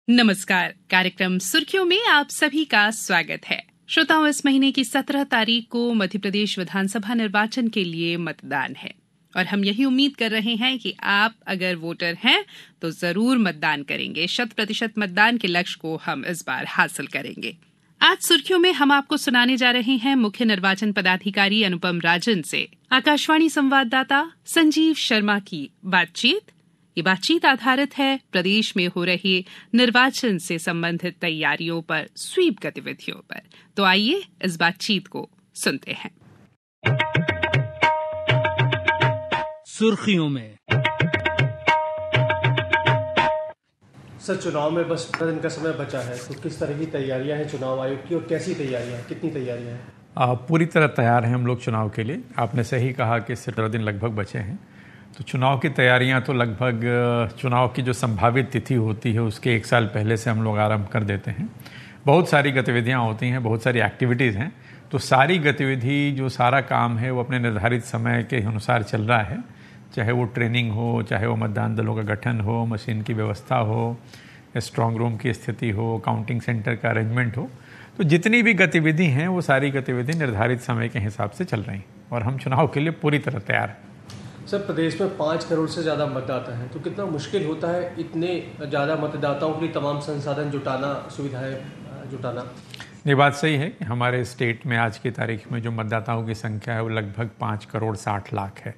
नमस्कार। कार्यक्रम सुर्खियों में आप सभी का स्वागत है। श्रोताओं, इस महीने की 17 तारीख को मध्य प्रदेश विधानसभा निर्वाचन के लिए मतदान है और हम यही उम्मीद कर रहे हैं कि आप अगर वोटर हैं तो जरूर मतदान करेंगे। 100% मतदान के लक्ष्य को हम इस बार हासिल करेंगे। आज सुर्खियों में हम आपको सुनाने जा रहे हैं मुख्य निर्वाचन पदाधिकारी अनुपम राजन से आकाशवाणी संवाददाता संजीव शर्मा की बातचीत। ये बातचीत आधारित है प्रदेश में हो रही निर्वाचन से संबंधित तैयारियों पर, स्वीप गतिविधियों पर। तो आइए इस बातचीत को सुनते हैं। सुर्खियों में सर, चुनाव में बस 15 दिन का समय बचा है, तो किस तरह की तैयारियां हैं चुनाव आयोग की और कैसी तैयारियां हैं, कितनी तैयारियां हैं? पूरी तरह तैयार हैं हम लोग चुनाव के लिए। आपने सही कहा कि 17 दिन लगभग बचे हैं, तो चुनाव की तैयारियां तो लगभग चुनाव की जो संभावित तिथि होती है उसके 1 साल पहले से हम लोग आरंभ कर देते हैं। बहुत सारी गतिविधियां होती हैं, बहुत सारी एक्टिविटीज़ हैं, तो सारी गतिविधि जो सारा काम है वो अपने निर्धारित समय के अनुसार चल रहा है। चाहे वो ट्रेनिंग हो, चाहे वो मतदान दलों का गठन हो, मशीन की व्यवस्था हो, स्ट्रांग रूम की स्थिति हो, काउंटिंग सेंटर का अरेंजमेंट हो, तो जितनी भी गतिविधि हैं वो सारी गतिविधि निर्धारित समय के हिसाब से चल रही हैं और हम चुनाव के लिए पूरी तरह तैयार हैं। सर, प्रदेश में 5 करोड़ से ज़्यादा मतदाता हैं, तो कितना मुश्किल होता है इतने ज़्यादा मतदाताओं के लिए तमाम संसाधन जुटाना, सुविधाएं जुटाना? ये बात सही है कि हमारे स्टेट में आज की तारीख में जो मतदाताओं की संख्या है वो लगभग 5 करोड़ 60 लाख है,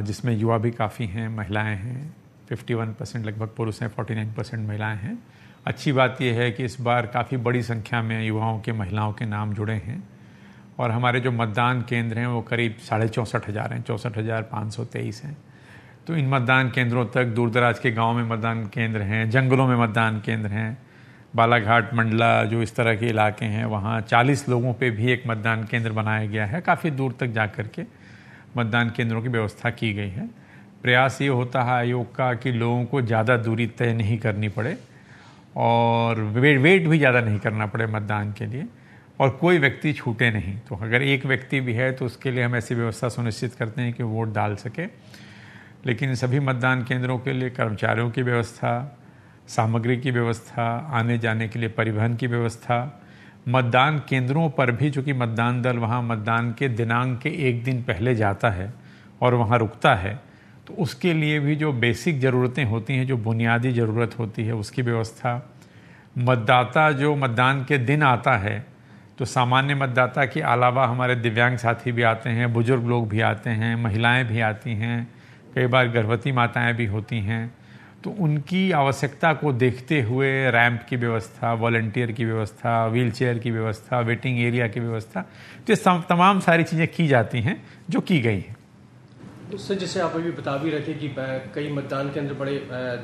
जिसमें युवा भी काफ़ी हैं, महिलाएं हैं, 51% लगभग पुरुष हैं, 49% महिलाएं हैं। अच्छी बात यह है कि इस बार काफ़ी बड़ी संख्या में युवाओं के, महिलाओं के नाम जुड़े हैं और हमारे जो मतदान केंद्र हैं वो करीब 64,500 हैं, 64,523 हैं। तो इन मतदान केंद्रों तक दूर दराज के गाँव में मतदान केंद्र हैं, जंगलों में मतदान केंद्र हैं, बालाघाट, मंडला, जो इस तरह के इलाके हैं वहाँ 40 लोगों पे भी एक मतदान केंद्र बनाया गया है। काफ़ी दूर तक जा कर के मतदान केंद्रों की व्यवस्था की गई है। प्रयास ये होता है आयोग का कि लोगों को ज़्यादा दूरी तय नहीं करनी पड़े और वेट भी ज़्यादा नहीं करना पड़े मतदान के लिए, और कोई व्यक्ति छूटे नहीं। तो अगर एक व्यक्ति भी है तो उसके लिए हम ऐसी व्यवस्था सुनिश्चित करते हैं कि वोट डाल सके। लेकिन सभी मतदान केंद्रों के लिए कर्मचारियों की व्यवस्था, सामग्री की व्यवस्था, आने जाने के लिए परिवहन की व्यवस्था, मतदान केंद्रों पर भी चूँकि मतदान दल वहाँ मतदान के दिनांक के 1 दिन पहले जाता है और वहाँ रुकता है, तो उसके लिए भी जो बेसिक ज़रूरतें होती हैं, जो बुनियादी ज़रूरत होती है उसकी व्यवस्था। मतदाता जो मतदान के दिन आता है तो सामान्य मतदाता के अलावा हमारे दिव्यांग साथी भी आते हैं, बुजुर्ग लोग भी आते हैं, महिलाएं भी आती हैं, कई बार गर्भवती माताएं भी होती हैं। तो उनकी आवश्यकता को देखते हुए रैंप की व्यवस्था, वॉलंटियर की व्यवस्था, व्हीलचेयर की व्यवस्था, वेटिंग एरिया की व्यवस्था, तो ये तमाम सारी चीज़ें की जाती हैं जो की गई हैं। तो सर, जैसे आप अभी बता भी रहे थे कि कई मतदान केंद्र बड़े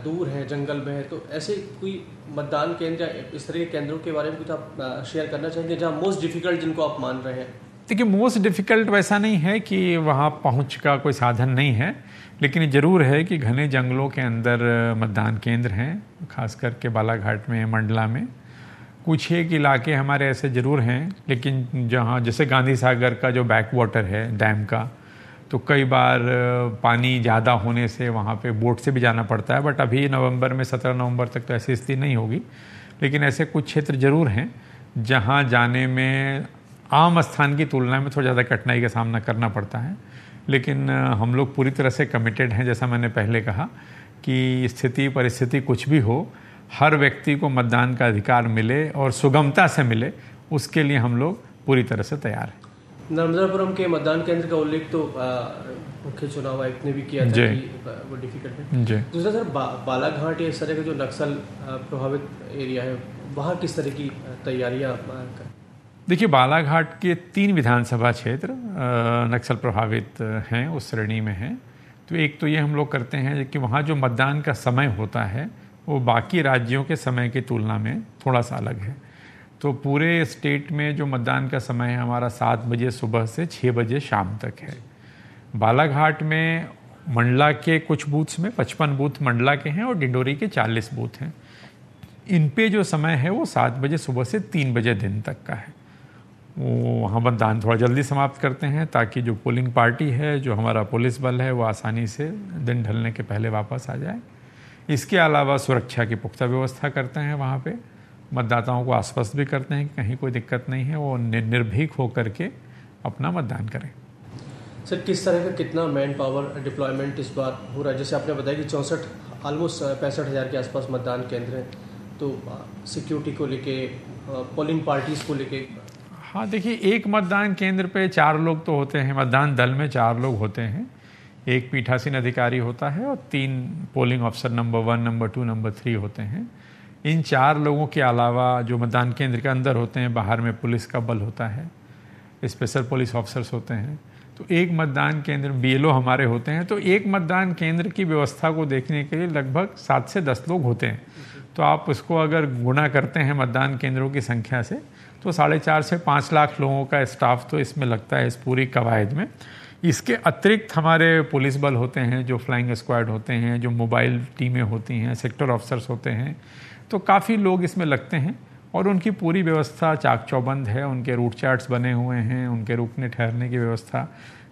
दूर हैं, जंगल में है, तो ऐसे कोई मतदान केंद्र या इस तरह के केंद्रों के बारे में कुछ आप शेयर करना चाहेंगे जहाँ मोस्ट डिफ़िकल्ट जिनको आप मान रहे हैं? देखिए, मोस्ट डिफ़िकल्ट वैसा नहीं है कि वहाँ पहुँच का कोई साधन नहीं है, लेकिन ज़रूर है कि घने जंगलों के अंदर मतदान केंद्र हैं, खास करके बालाघाट में, मंडला में। कुछ एक इलाके हमारे ऐसे ज़रूर हैं, लेकिन जहाँ जैसे गांधी सागर का जो बैक वाटर है डैम का, तो कई बार पानी ज़्यादा होने से वहाँ पे बोट से भी जाना पड़ता है। बट अभी नवंबर में, 17 नवंबर तक तो ऐसी स्थिति नहीं होगी, लेकिन ऐसे कुछ क्षेत्र ज़रूर हैं जहाँ जाने में आम स्थान की तुलना में थोड़ा ज़्यादा कठिनाई का सामना करना पड़ता है। लेकिन हम लोग पूरी तरह से कमिटेड हैं, जैसा मैंने पहले कहा कि स्थिति परिस्थिति कुछ भी हो, हर व्यक्ति को मतदान का अधिकार मिले और सुगमता से मिले, उसके लिए हम लोग पूरी तरह से तैयार हैं। नर्मदापुरम के मतदान केंद्र का उल्लेख तो मुख्य चुनाव आयुक्त ने भी किया था कि वो डिफिकल्ट है। दूसरा सर, बालाघाट या इस तरह का जो नक्सल प्रभावित एरिया है, वहाँ किस तरह की तैयारियाँ करें? देखिए, बालाघाट के 3 विधानसभा क्षेत्र नक्सल प्रभावित हैं, उस श्रेणी में हैं। तो एक तो ये हम लोग करते हैं कि वहाँ जो मतदान का समय होता है वो बाकी राज्यों के समय की तुलना में थोड़ा सा अलग है। तो पूरे स्टेट में जो मतदान का समय है हमारा 7 बजे सुबह से 6 बजे शाम तक है। बालाघाट में मंडला के कुछ बूथ्स में 55 बूथ मंडला के हैं और डिंडोरी के 40 बूथ हैं। इन पे जो समय है वो 7 बजे सुबह से 3 बजे दिन तक का है। वो वहाँ मतदान थोड़ा जल्दी समाप्त करते हैं ताकि जो पोलिंग पार्टी है, जो हमारा पुलिस बल है, वो आसानी से दिन ढलने के पहले वापस आ जाए। इसके अलावा सुरक्षा की पुख्ता व्यवस्था करते हैं, वहाँ पे मतदाताओं को आश्वस्त भी करते हैं कि कहीं कोई दिक्कत नहीं है, वो निर्भीक होकर के अपना मतदान करें। सर, किस तरह का कितना मैन पावर डिप्लॉयमेंट इस बार हो रहा है? जैसे आपने बताया कि ऑलमोस्ट 65,000 के आसपास मतदान केंद्र हैं, तो सिक्योरिटी को लेके, पोलिंग पार्टीज को लेके। हाँ, देखिए, एक मतदान केंद्र पे 4 लोग तो होते हैं, मतदान दल में 4 लोग होते हैं। एक पीठासीन अधिकारी होता है और 3 पोलिंग अफसर नंबर 1, नंबर 2, नंबर 3 होते हैं। इन 4 लोगों के अलावा जो मतदान केंद्र के अंदर होते हैं, बाहर में पुलिस का बल होता है, स्पेशल पुलिस ऑफिसर्स होते हैं। तो एक मतदान केंद्र BLO हमारे होते हैं, तो एक मतदान केंद्र की व्यवस्था को देखने के लिए लगभग 7 से 10 लोग होते हैं। तो आप उसको अगर गुणा करते हैं मतदान केंद्रों की संख्या से, तो 4.5 से 5 लाख लोगों का स्टाफ तो इसमें लगता है, इस पूरी कवायद में। इसके अतिरिक्त हमारे पुलिस बल होते हैं, जो फ्लाइंग स्क्वाड होते हैं, जो मोबाइल टीमें होती हैं, सेक्टर ऑफिसर्स होते हैं, तो काफ़ी लोग इसमें लगते हैं और उनकी पूरी व्यवस्था चाक चौबंद है। उनके रूट चार्ट्स बने हुए हैं, उनके रुकने ठहरने की व्यवस्था,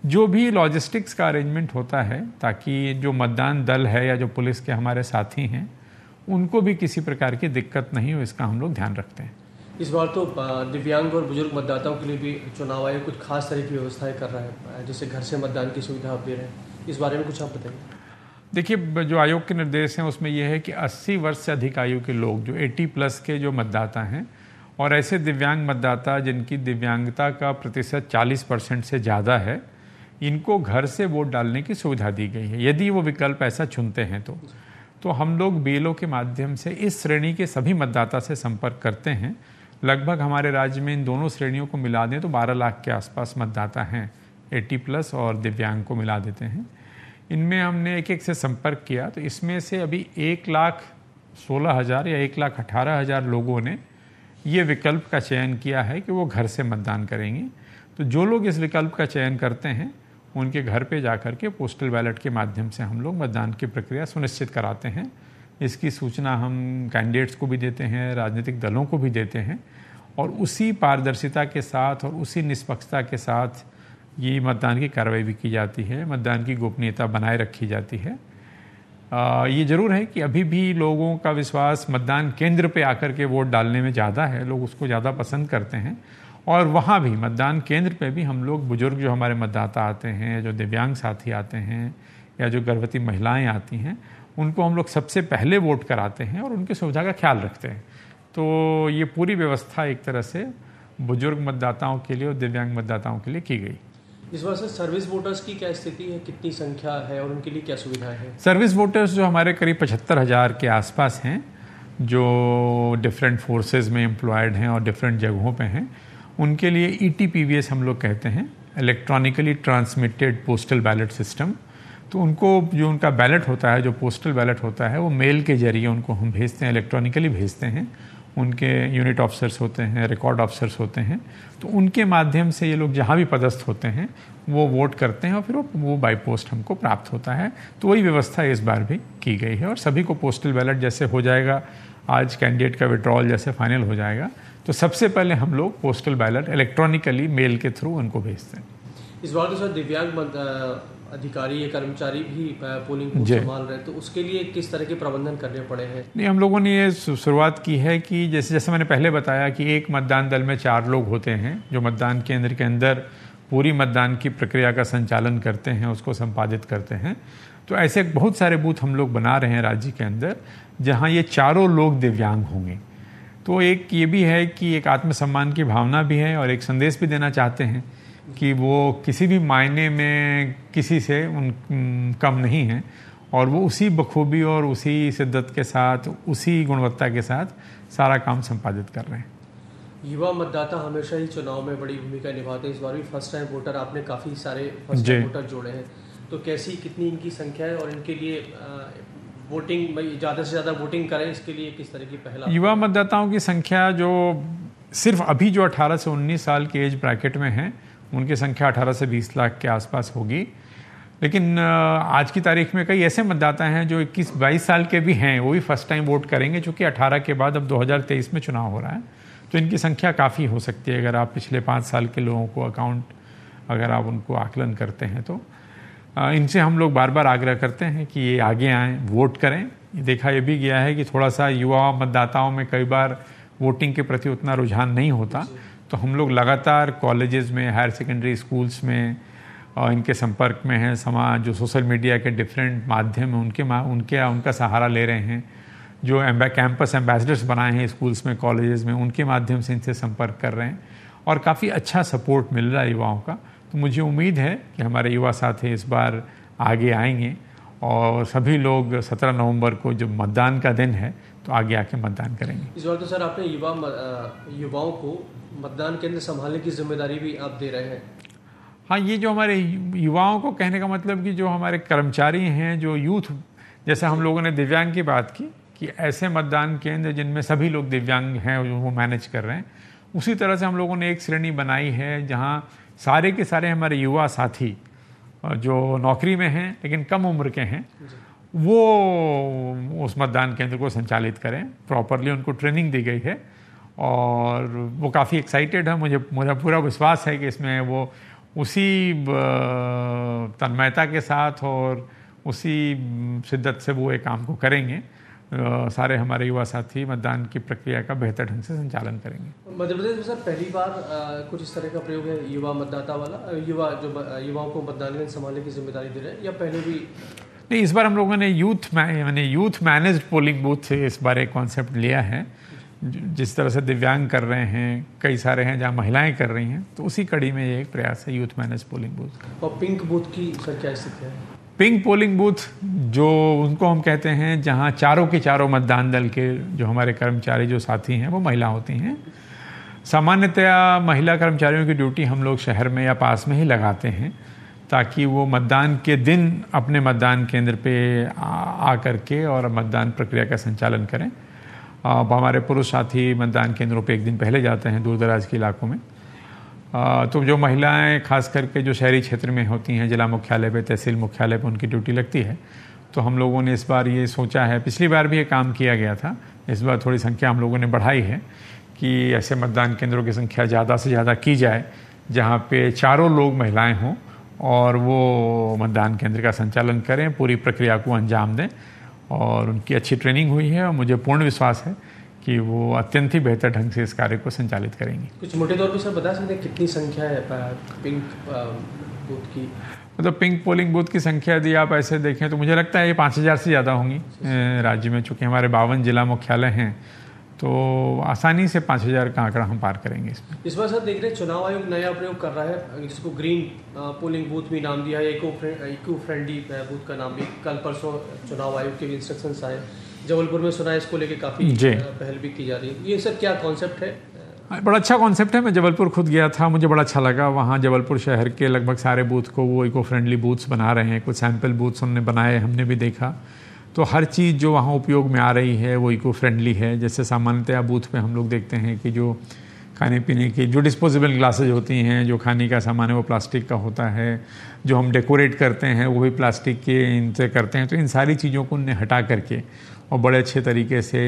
जो भी लॉजिस्टिक्स का अरेंजमेंट होता है, ताकि जो मतदान दल है या जो पुलिस के हमारे साथी हैं उनको भी किसी प्रकार की दिक्कत नहीं हो, इसका हम लोग ध्यान रखते हैं। इस बार तो दिव्यांग और बुजुर्ग मतदाताओं के लिए भी चुनाव आयोग कुछ खास तरह की व्यवस्थाएं कर रहा है, जैसे घर से मतदान की सुविधा आप दे रहे हैं, इस बारे में कुछ आप बताइए। देखिए, जो आयोग के निर्देश हैं उसमें यह है कि 80 वर्ष से अधिक आयु के लोग, जो 80+ के जो मतदाता हैं, और ऐसे दिव्यांग मतदाता जिनकी दिव्यांगता का प्रतिशत 40% से ज़्यादा है, इनको घर से वोट डालने की सुविधा दी गई है, यदि वो विकल्प ऐसा चुनते हैं तो हम लोग BLO के माध्यम से इस श्रेणी के सभी मतदाता से संपर्क करते हैं। लगभग हमारे राज्य में इन दोनों श्रेणियों को मिला दें तो 12 लाख के आसपास मतदाता हैं, 80+ और दिव्यांग को मिला देते हैं। इनमें हमने एक से संपर्क किया, तो इसमें से अभी 1,16,000 या 1,18,000 लोगों ने ये विकल्प का चयन किया है कि वो घर से मतदान करेंगे। तो जो लोग इस विकल्प का चयन करते हैं, उनके घर पे जाकर के पोस्टल बैलेट के माध्यम से हम लोग मतदान की प्रक्रिया सुनिश्चित कराते हैं। इसकी सूचना हम कैंडिडेट्स को भी देते हैं, राजनीतिक दलों को भी देते हैं, और उसी पारदर्शिता के साथ और उसी निष्पक्षता के साथ ये मतदान की कार्रवाई भी की जाती है, मतदान की गोपनीयता बनाए रखी जाती है। ये ज़रूर है कि अभी भी लोगों का विश्वास मतदान केंद्र पे आकर के वोट डालने में ज़्यादा है, लोग उसको ज़्यादा पसंद करते हैं। और वहाँ भी मतदान केंद्र पे भी हम लोग बुजुर्ग जो हमारे मतदाता आते हैं, जो दिव्यांग साथी आते हैं, या जो गर्भवती महिलाएं आती हैं, उनको हम लोग सबसे पहले वोट कराते हैं और उनकी सुविधा का ख्याल रखते हैं। तो ये पूरी व्यवस्था एक तरह से बुजुर्ग मतदाताओं के लिए और दिव्यांग मतदाताओं के लिए की गई। इस बार से सर्विस वोटर्स की क्या स्थिति है, कितनी संख्या है और उनके लिए क्या सुविधा है? सर्विस वोटर्स जो हमारे करीब 75,000 के आसपास हैं, जो डिफरेंट फोर्सेस में एम्प्लॉयड हैं और डिफरेंट जगहों पे हैं, उनके लिए ETPVS हम लोग कहते हैं, electronically transmitted postal ballot system. तो उनको जो उनका बैलेट होता है, जो पोस्टल बैलेट होता है, वो मेल के जरिए उनको हम भेजते हैं, इलेक्ट्रॉनिकली भेजते हैं। उनके यूनिट ऑफिसर्स होते हैं, रिकॉर्ड ऑफिसर्स होते हैं, तो उनके माध्यम से ये लोग जहाँ भी पदस्थ होते हैं वो वोट करते हैं और फिर वो बाई पोस्ट हमको प्राप्त होता है। तो वही व्यवस्था इस बार भी की गई है और सभी को पोस्टल बैलेट जैसे हो जाएगा, आज कैंडिडेट का विड्रॉल जैसे फाइनल हो जाएगा, तो सबसे पहले हम लोग पोस्टल बैलेट इलेक्ट्रॉनिकली मेल के थ्रू उनको भेजते हैं। इस बार तो सर दिव्यांग अधिकारी या कर्मचारी भी पोलिंग बूथ संभाल रहे हैं, तो उसके लिए किस तरह के प्रबंधन करने पड़े हैं? नहीं, हम लोगों ने ये शुरुआत की है कि जैसे मैंने पहले बताया कि एक मतदान दल में 4 लोग होते हैं जो मतदान केंद्र के अंदर पूरी मतदान की प्रक्रिया का संचालन करते हैं, उसको संपादित करते हैं। तो ऐसे बहुत सारे बूथ हम लोग बना रहे हैं राज्य के अंदर जहाँ ये चारों लोग दिव्यांग होंगे। तो एक ये भी है कि एक आत्मसम्मान की भावना भी है और एक संदेश भी देना चाहते हैं कि वो किसी भी मायने में किसी से कम नहीं है और वो उसी बखूबी और उसी शिद्दत के साथ, उसी गुणवत्ता के साथ सारा काम संपादित कर रहे हैं। युवा मतदाता हमेशा ही चुनाव में बड़ी भूमिका निभाते हैं। इस बार भी फर्स्ट टाइम वोटर आपने काफ़ी सारे फर्स्ट टाइम वोटर जोड़े हैं, तो कितनी इनकी संख्या है और इनके लिए वोटिंग ज़्यादा से ज़्यादा वोटिंग करें, इसके लिए किस तरह की पहल? युवा मतदाताओं की संख्या जो सिर्फ अभी जो 18 से 19 साल के एज ब्रैकेट में है, उनकी संख्या 18 से 20 लाख के आसपास होगी। लेकिन आज की तारीख में कई ऐसे मतदाता हैं जो 21-22 साल के भी हैं, वो भी फर्स्ट टाइम वोट करेंगे, चूँकि 18 के बाद अब 2023 में चुनाव हो रहा है, तो इनकी संख्या काफ़ी हो सकती है अगर आप पिछले 5 साल के लोगों को अगर आप उनको आकलन करते हैं तो। इनसे हम लोग बार बार आग्रह करते हैं कि ये आगे आएँ, वोट करें। देखा ये भी गया है कि थोड़ा सा युवा मतदाताओं में कई बार वोटिंग के प्रति उतना रुझान नहीं होता, तो हम लोग लगातार कॉलेजेस में, हायर सेकेंडरी स्कूल्स में इनके संपर्क में हैं। समाज जो सोशल मीडिया के डिफरेंट माध्यम हैं उनका सहारा ले रहे हैं। जो कैंपस एम्बेसडर्स बनाए हैं स्कूल्स में, कॉलेजेस में, उनके माध्यम से इनसे संपर्क कर रहे हैं और काफ़ी अच्छा सपोर्ट मिल रहा है युवाओं का। तो मुझे उम्मीद है कि हमारे युवा साथी इस बार आगे आएंगे और सभी लोग 17 नवंबर को जो मतदान का दिन है तो आगे आके मतदान करेंगे। इस बार तो सर आपने युवाओं को मतदान केंद्र संभालने की जिम्मेदारी भी आप दे रहे हैं। हाँ, ये जो हमारे युवाओं को कहने का मतलब कि जो हमारे कर्मचारी हैं, जो यूथ, जैसे हम लोगों ने दिव्यांग की बात की कि ऐसे मतदान केंद्र जिनमें सभी लोग दिव्यांग हैं वो मैनेज कर रहे हैं, उसी तरह से हम लोगों ने एक श्रेणी बनाई है जहाँ सारे के सारे हमारे युवा साथी जो नौकरी में हैं लेकिन कम उम्र के हैं, वो उस मतदान केंद्र को संचालित करें। प्रॉपरली उनको ट्रेनिंग दी गई है और वो काफ़ी एक्साइटेड है। मुझे पूरा विश्वास है कि इसमें वो उसी तन्मयता के साथ और उसी शिद्दत से वो एक काम को करेंगे। सारे हमारे युवा साथी मतदान की प्रक्रिया का बेहतर ढंग से संचालन करेंगे। मध्य प्रदेश में सर पहली बार कुछ इस तरह का प्रयोग है, युवा मतदाता वाला, युवाओं को मतदान केंद्र संभालने की जिम्मेदारी दे रहे हैं, या पहले भी? नहीं, इस बार हम लोगों ने यूथ मैनेज्ड पोलिंग बूथ से इस बार एक कॉन्सेप्ट लिया है। जिस तरह से दिव्यांग कर रहे हैं, कई सारे हैं जहाँ महिलाएं कर रही हैं, तो उसी कड़ी में ये एक प्रयास है यूथ मैनेज पोलिंग बूथ। और पिंक बूथ की सर क्या स्थिति है? पिंक पोलिंग बूथ जो उनको हम कहते हैं जहाँ चारों के चारों मतदान दल के जो हमारे कर्मचारी जो साथी हैं वो महिला होती हैं। सामान्यतया महिला कर्मचारियों की ड्यूटी हम लोग शहर में या पास में ही लगाते हैं ताकि वो मतदान के दिन अपने मतदान केंद्र पे आ करके और मतदान प्रक्रिया का संचालन करें। हमारे पुरुष साथी मतदान केंद्रों पे एक दिन पहले जाते हैं दूर दराज के इलाकों में। तो जो महिलाएं खास करके जो शहरी क्षेत्र में होती हैं, जिला मुख्यालय पे, तहसील मुख्यालय पे उनकी ड्यूटी लगती है। तो हम लोगों ने इस बार ये सोचा है, पिछली बार भी ये काम किया गया था, इस बार थोड़ी संख्या हम लोगों ने बढ़ाई है कि ऐसे मतदान केंद्रों की संख्या ज़्यादा से ज़्यादा की जाए जहाँ पे चारों लोग महिलाएँ हों और वो मतदान केंद्र का संचालन करें, पूरी प्रक्रिया को अंजाम दें। और उनकी अच्छी ट्रेनिंग हुई है और मुझे पूर्ण विश्वास है कि वो अत्यंत ही बेहतर ढंग से इस कार्य को संचालित करेंगे। कुछ मोटे तौर पर सर बता सकते हैं कितनी संख्या है पिंक बूथ की? मतलब पिंक पोलिंग बूथ की संख्या यदि आप ऐसे देखें तो मुझे लगता है ये 5000 से ज़्यादा होंगी राज्य में। चूँकि हमारे 52 जिला मुख्यालय हैं तो आसानी से 5000 का आंकड़ा हम पार करेंगे इसमें। इस बार सर देख रहे हैं चुनाव आयोग नया प्रयोग कर रहा है, जिसको ग्रीन पोलिंग बूथ भी नाम दिया है, इको फ्रेंडली बूथ का नाम भी। कल परसों चुनाव आयोग के इंस्ट्रक्शंस आए, जबलपुर में सुना है इसको लेके काफ़ी पहल भी की जा रही है। ये सर क्या कॉन्सेप्ट है? बड़ा अच्छा कॉन्सेप्ट है। मैं जबलपुर खुद गया था, मुझे बड़ा अच्छा लगा। वहाँ जबलपुर शहर के लगभग सारे बूथ को वो इको फ्रेंडली बूथ्स बना रहे हैं। कुछ सैम्पल बूथ्स उन्होंने बनाए, हमने भी देखा। तो हर चीज़ जो वहाँ उपयोग में आ रही है वो इको फ्रेंडली है। जैसे सामान्यतया बूथ पे हम लोग देखते हैं कि जो खाने पीने की जो डिस्पोजेबल ग्लासेज होती हैं, जो खाने का सामान है वो प्लास्टिक का होता है, जो हम डेकोरेट करते हैं वो भी प्लास्टिक के इनसे करते हैं। तो इन सारी चीज़ों को उन्हें हटा करके और बड़े अच्छे तरीके से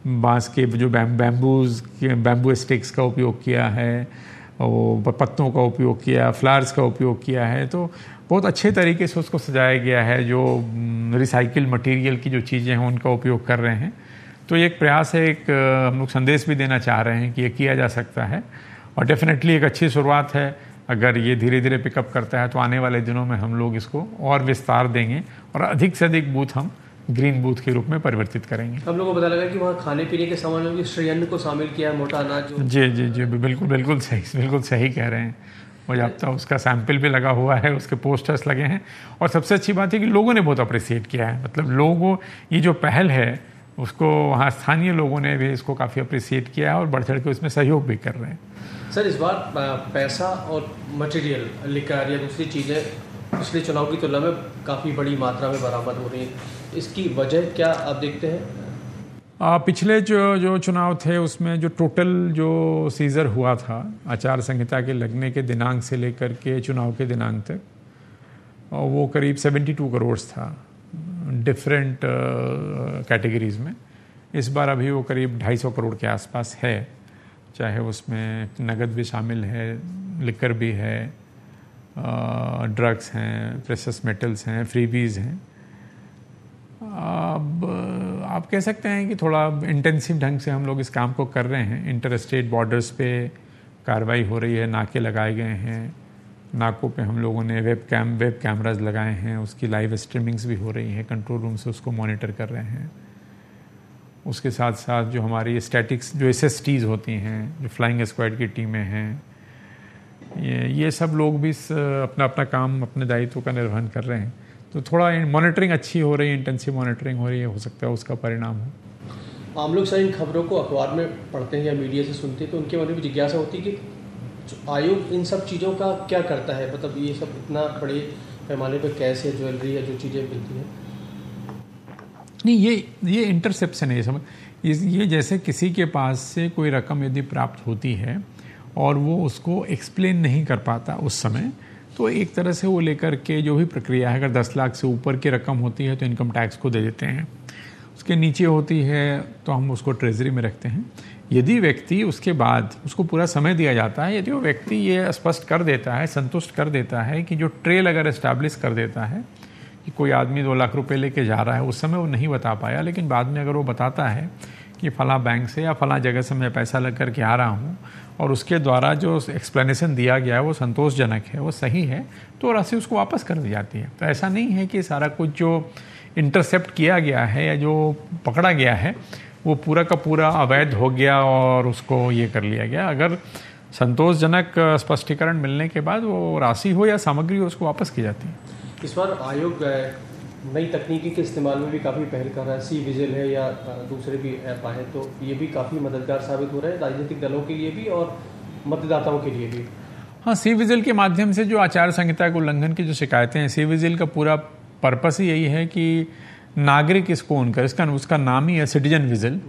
बांस के जो बैम्बू स्टिक्स का उपयोग किया है, वो पत्तों का उपयोग किया, फ्लावर्स का उपयोग किया है। तो बहुत अच्छे तरीके से उसको सजाया गया है। जो रिसाइकिल मटेरियल की जो चीज़ें हैं उनका उपयोग कर रहे हैं। तो ये एक प्रयास है, एक हम लोग संदेश भी देना चाह रहे हैं कि ये किया जा सकता है और डेफिनेटली एक अच्छी शुरुआत है। अगर ये धीरे धीरे पिकअप करता है तो आने वाले दिनों में हम लोग इसको और विस्तार देंगे और अधिक से अधिक बूथ हम ग्रीन बूथ के रूप में परिवर्तित करेंगे। हम लोगों को पता लगा कि वहाँ खाने पीने के सामान में भी श्रेयन्न को शामिल किया है, मोटा अनाज। जी बिल्कुल सही कह रहे हैं। मुझे अब तक उसका सैंपल भी लगा हुआ है, उसके पोस्टर्स लगे हैं और सबसे अच्छी बात है कि लोगों ने बहुत अप्रिसिएट किया है। मतलब लोगों ये जो पहल है उसको वहाँ स्थानीय लोगों ने भी इसको काफ़ी अप्रिसिएट किया है और बढ़ चढ़ के उसमें सहयोग भी कर रहे हैं। सर इस बार पैसा और मटेरियल, लिकर या दूसरी चीज़ें पिछले चुनाव की तुलना में काफ़ी बड़ी मात्रा में बरामद हो रही है। इसकी वजह क्या आप देखते हैं? पिछले जो चुनाव थे उसमें जो टोटल जो सीजर हुआ था आचार संहिता के लगने के दिनांक से लेकर के चुनाव के दिनांक तक, वो करीब 72 करोड़ था डिफरेंट कैटेगरीज में। इस बार अभी वो करीब 250 करोड़ के आसपास है, चाहे उसमें नगद भी शामिल है, लिकर भी है, ड्रग्स हैं, प्रेशियस मेटल्स हैं, फ्रीबीज हैं। अब आप कह सकते हैं कि थोड़ा इंटेंसिव ढंग से हम लोग इस काम को कर रहे हैं। इंटर स्टेट बॉर्डर्स पे कार्रवाई हो रही है, नाके लगाए गए हैं, नाकों पे हम लोगों ने वेब कैमराज लगाए हैं, उसकी लाइव स्ट्रीमिंग्स भी हो रही हैं, कंट्रोल रूम से उसको मॉनिटर कर रहे हैं। उसके साथ साथ जो हमारी स्टैटिक्स जो SSTs होती हैं, जो फ्लाइंग स्क्वाड की टीमें हैं, ये सब लोग भी अपना अपना काम, अपने दायित्व का निर्वहन कर रहे हैं। तो थोड़ा मॉनिटरिंग अच्छी हो रही है, इंटेंसिव मॉनिटरिंग हो रही है, हो सकता है उसका परिणाम हो। आम लोग सर इन खबरों को अखबार में पढ़ते हैं या मीडिया से सुनते हैं, तो उनके मन में भी जिज्ञासा होती है कि आयोग इन सब चीज़ों का क्या करता है, मतलब ये सब इतना बड़े पैमाने पर कैसे ज्वेलरी या जो चीज़ें मिलती हैं। नहीं, ये इंटरसेप्शन है। ये समझ, ये जैसे किसी के पास से कोई रकम यदि प्राप्त होती है और वो उसको एक्सप्लेन नहीं कर पाता उस समय, तो एक तरह से वो लेकर के जो भी प्रक्रिया है, अगर 10 लाख से ऊपर की रकम होती है तो इनकम टैक्स को दे देते हैं, उसके नीचे होती है तो हम उसको ट्रेजरी में रखते हैं। यदि व्यक्ति उसके बाद उसको पूरा समय दिया जाता है, यदि वो व्यक्ति ये स्पष्ट कर देता है, संतुष्ट कर देता है कि जो ट्रेल अगर एस्टैब्लिश कर देता है कि कोई आदमी 2 लाख रुपए लेके जा रहा है, उस समय वो नहीं बता पाया, लेकिन बाद में अगर वो बताता है कि फ़लाँ बैंक से या फ़लाँ जगह से मैं पैसा लग करके आ रहा हूँ और उसके द्वारा जो एक्सप्लेनेशन दिया गया है वो संतोषजनक है, वो सही है, तो राशि उसको वापस कर दी जाती है। तो ऐसा नहीं है कि सारा कुछ जो इंटरसेप्ट किया गया है या जो पकड़ा गया है वो पूरा का पूरा अवैध हो गया और उसको ये कर लिया गया। अगर संतोषजनक स्पष्टीकरण मिलने के बाद वो राशि हो या सामग्री हो, उसको वापस की जाती है। इस बार आयोग नई तकनीकी के इस्तेमाल में भी काफ़ी पहल कर रहा है। सी विजिल है या दूसरे भी ऐप आए, तो ये भी काफ़ी मददगार साबित हो रहा है राजनीतिक दलों के लिए भी और मतदाताओं के लिए भी। हाँ, सी विजिल के माध्यम से जो आचार संहिता के उल्लंघन की जो शिकायतें हैं, सी विजिल का पूरा पर्पस ही यही है कि नागरिक इसको ऑन करे। उसका नाम ही है सिटीजन विजिल।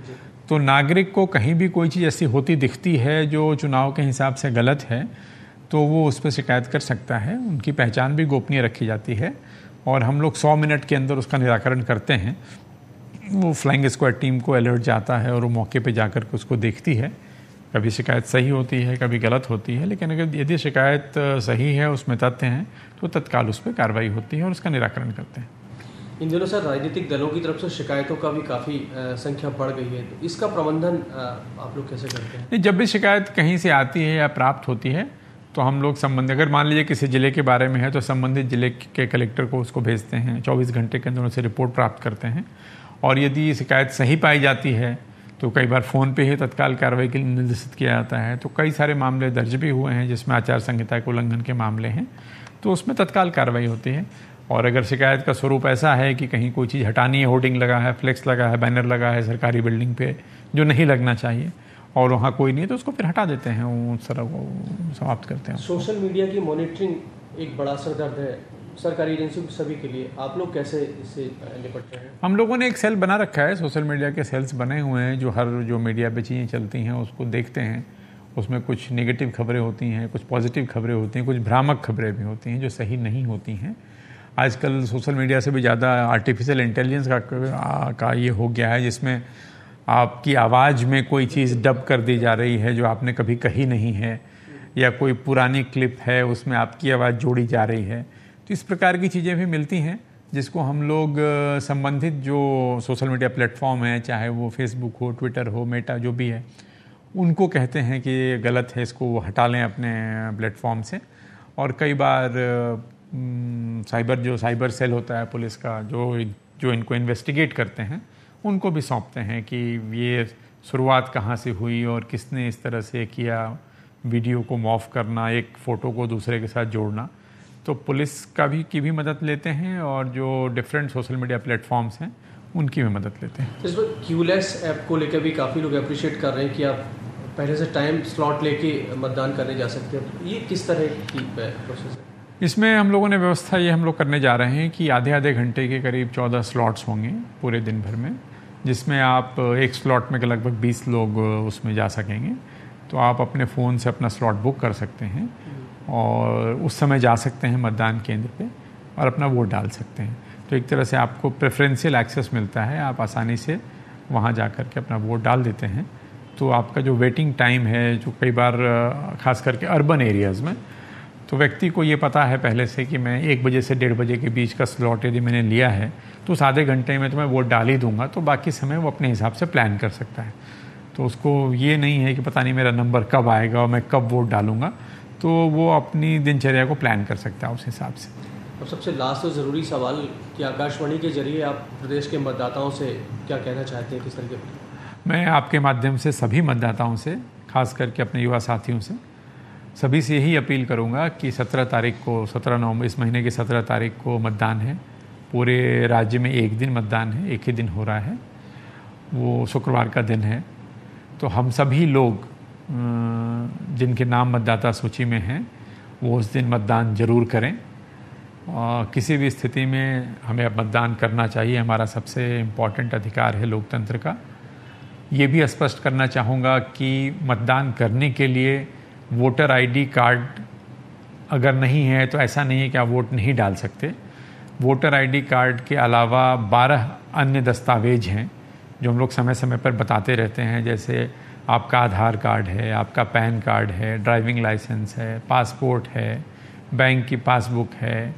तो नागरिक को कहीं भी कोई चीज़ ऐसी होती दिखती है जो चुनाव के हिसाब से गलत है, तो वो उस पर शिकायत कर सकता है। उनकी पहचान भी गोपनीय रखी जाती है और हम लोग 100 मिनट के अंदर उसका निराकरण करते हैं। वो फ्लाइंग स्क्वाड टीम को अलर्ट जाता है और वो मौके पे जाकर के उसको देखती है। कभी शिकायत सही होती है, कभी गलत होती है, लेकिन अगर यदि शिकायत सही है, उसमें तथ्य हैं, तो तत्काल उस पर कार्रवाई होती है और उसका निराकरण करते हैं। इन दिनों सर राजनीतिक दलों की तरफ से शिकायतों का भी काफ़ी संख्या बढ़ गई है, तो इसका प्रबंधन आप लोग कैसे करते हैं? जब भी शिकायत कहीं से आती है या प्राप्त होती है तो हम लोग संबंधित, अगर मान लीजिए किसी ज़िले के बारे में है तो संबंधित ज़िले के कलेक्टर को उसको भेजते हैं, 24 घंटे के अंदर उनसे रिपोर्ट प्राप्त करते हैं। और यदि शिकायत सही पाई जाती है तो कई बार फ़ोन पे ही तत्काल कार्रवाई के लिए निर्देशित किया जाता है। तो कई सारे मामले दर्ज भी हुए हैं जिसमें आचार संहिता के उल्लंघन के मामले हैं, तो उसमें तत्काल कार्रवाई होती है। और अगर शिकायत का स्वरूप ऐसा है कि कहीं कोई चीज़ हटानी है, होर्डिंग लगा है, फ्लेक्स लगा है, बैनर लगा है सरकारी बिल्डिंग पे जो नहीं लगना चाहिए और वहाँ कोई नहीं है, तो उसको फिर हटा देते हैं, उस तरह को समाप्त करते हैं। सोशल मीडिया की मॉनिटरिंग एक बड़ा सरदर्द है सरकारी एजेंसियों सभी के लिए, आप लोग कैसे इससे निपटते हैं? हम लोगों ने एक सेल बना रखा है, सोशल मीडिया के सेल्स बने हुए हैं जो हर जो मीडिया पे चीज़ें चलती हैं उसको देखते हैं। उसमें कुछ नेगेटिव खबरें होती हैं, कुछ पॉजिटिव खबरें होती हैं, कुछ भ्रामक खबरें भी होती हैं जो सही नहीं होती हैं। आजकल सोशल मीडिया से भी ज़्यादा आर्टिफिशियल इंटेलिजेंस का ये हो गया है, जिसमें आपकी आवाज़ में कोई चीज़ डब कर दी जा रही है जो आपने कभी कही नहीं है, या कोई पुरानी क्लिप है उसमें आपकी आवाज़ जोड़ी जा रही है। तो इस प्रकार की चीज़ें भी मिलती हैं जिसको हम लोग संबंधित जो सोशल मीडिया प्लेटफॉर्म है, चाहे वो फेसबुक हो, ट्विटर हो, मेटा जो भी है, उनको कहते हैं कि ये गलत है, इसको हटा लें अपने प्लेटफॉर्म से। और कई बार साइबर सेल होता है पुलिस का जो इनको इन्वेस्टिगेट करते हैं, उनको भी सौंपते हैं कि ये शुरुआत कहाँ से हुई और किसने इस तरह से किया, वीडियो को मॉर्फ करना, एक फ़ोटो को दूसरे के साथ जोड़ना। तो पुलिस की भी मदद लेते हैं और जो डिफरेंट सोशल मीडिया प्लेटफॉर्म्स हैं उनकी भी मदद लेते हैं। इस पर क्यूलेस ऐप को लेकर भी काफ़ी लोग अप्रिशिएट कर रहे हैं कि आप पहले से टाइम स्लॉट लेके मतदान करने जा सकते हैं। ये किस तरह की प्रोसेस है? इसमें हम लोगों ने व्यवस्था ये हम लोग करने जा रहे हैं कि आधे घंटे के करीब 14 स्लॉट्स होंगे पूरे दिन भर में, जिसमें आप एक स्लॉट में लगभग 20 लोग उसमें जा सकेंगे। तो आप अपने फ़ोन से अपना स्लॉट बुक कर सकते हैं और उस समय जा सकते हैं मतदान केंद्र पे और अपना वोट डाल सकते हैं। तो एक तरह से आपको प्रेफरेंशियल एक्सेस मिलता है, आप आसानी से वहाँ जा कर के अपना वोट डाल देते हैं। तो आपका जो वेटिंग टाइम है, जो कई बार खास करके अर्बन एरियाज़ में, तो व्यक्ति को ये पता है पहले से कि मैं 1 बजे से 1:30 बजे के बीच का स्लॉट यदि मैंने लिया है तो उस आधे घंटे में तो मैं वोट डाल ही दूंगा, तो बाकी समय वो अपने हिसाब से प्लान कर सकता है। तो उसको ये नहीं है कि पता नहीं मेरा नंबर कब आएगा और मैं कब वोट डालूंगा, तो वो अपनी दिनचर्या को प्लान कर सकता है उस हिसाब से। और सबसे लास्ट और ज़रूरी सवाल कि आकाशवाणी के जरिए आप प्रदेश के मतदाताओं से क्या कहना चाहते हैं, किस तरीके पर? मैं आपके माध्यम से सभी मतदाताओं से, खास करके अपने युवा साथियों से, सभी से यही अपील करूंगा कि 17 तारीख को, 17 नवंबर इस महीने की 17 तारीख को मतदान है। पूरे राज्य में एक दिन मतदान है, एक ही दिन हो रहा है, वो शुक्रवार का दिन है। तो हम सभी लोग जिनके नाम मतदाता सूची में हैं वो उस दिन मतदान जरूर करें। किसी भी स्थिति में हमें अब मतदान करना चाहिए, हमारा सबसे इम्पॉर्टेंट अधिकार है लोकतंत्र का। ये भी स्पष्ट करना चाहूँगा कि मतदान करने के लिए वोटर आईडी कार्ड अगर नहीं है तो ऐसा नहीं है कि आप वोट नहीं डाल सकते। वोटर आईडी कार्ड के अलावा 12 अन्य दस्तावेज हैं जो हम लोग समय समय पर बताते रहते हैं, जैसे आपका आधार कार्ड है, आपका पैन कार्ड है, ड्राइविंग लाइसेंस है, पासपोर्ट है, बैंक की पासबुक है,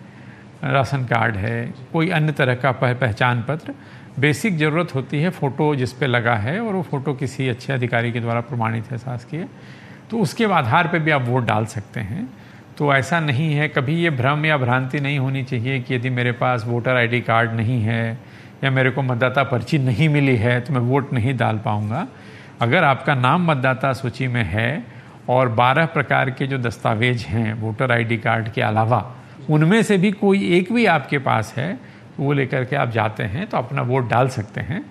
राशन कार्ड है, कोई अन्य तरह का पहचान पत्र। बेसिक ज़रूरत होती है फ़ोटो जिस पे लगा है और वो फ़ोटो किसी अच्छे अधिकारी के द्वारा प्रमाणित है शासकीय, तो उसके आधार पे भी आप वोट डाल सकते हैं। तो ऐसा नहीं है, कभी ये भ्रम या भ्रांति नहीं होनी चाहिए कि यदि मेरे पास वोटर आईडी कार्ड नहीं है या मेरे को मतदाता पर्ची नहीं मिली है तो मैं वोट नहीं डाल पाऊँगा। अगर आपका नाम मतदाता सूची में है और 12 प्रकार के जो दस्तावेज हैं वोटर आईडी कार्ड के अलावा, उनमें से भी कोई एक भी आपके पास है तो वो लेकर के आप जाते हैं तो अपना वोट डाल सकते हैं।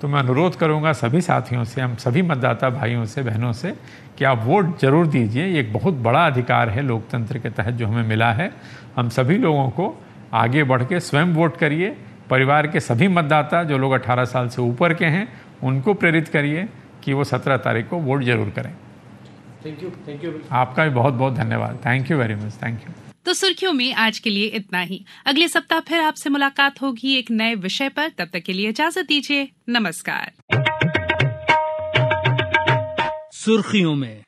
तो मैं अनुरोध करूंगा सभी साथियों से, हम सभी मतदाता भाइयों से, बहनों से, कि आप वोट जरूर दीजिए। ये एक बहुत बड़ा अधिकार है लोकतंत्र के तहत जो हमें मिला है। हम सभी लोगों को आगे बढ़ के स्वयं वोट करिए। परिवार के सभी मतदाता जो लोग 18 साल से ऊपर के हैं उनको प्रेरित करिए कि वो 17 तारीख को वोट जरूर करें। Thank you. आपका भी बहुत बहुत धन्यवाद। Thank you very much. Thank you. तो सुर्खियों में आज के लिए इतना ही। अगले सप्ताह फिर आपसे मुलाकात होगी एक नए विषय पर। तब तक के लिए इजाजत दीजिए। नमस्कार। सुर्खियों में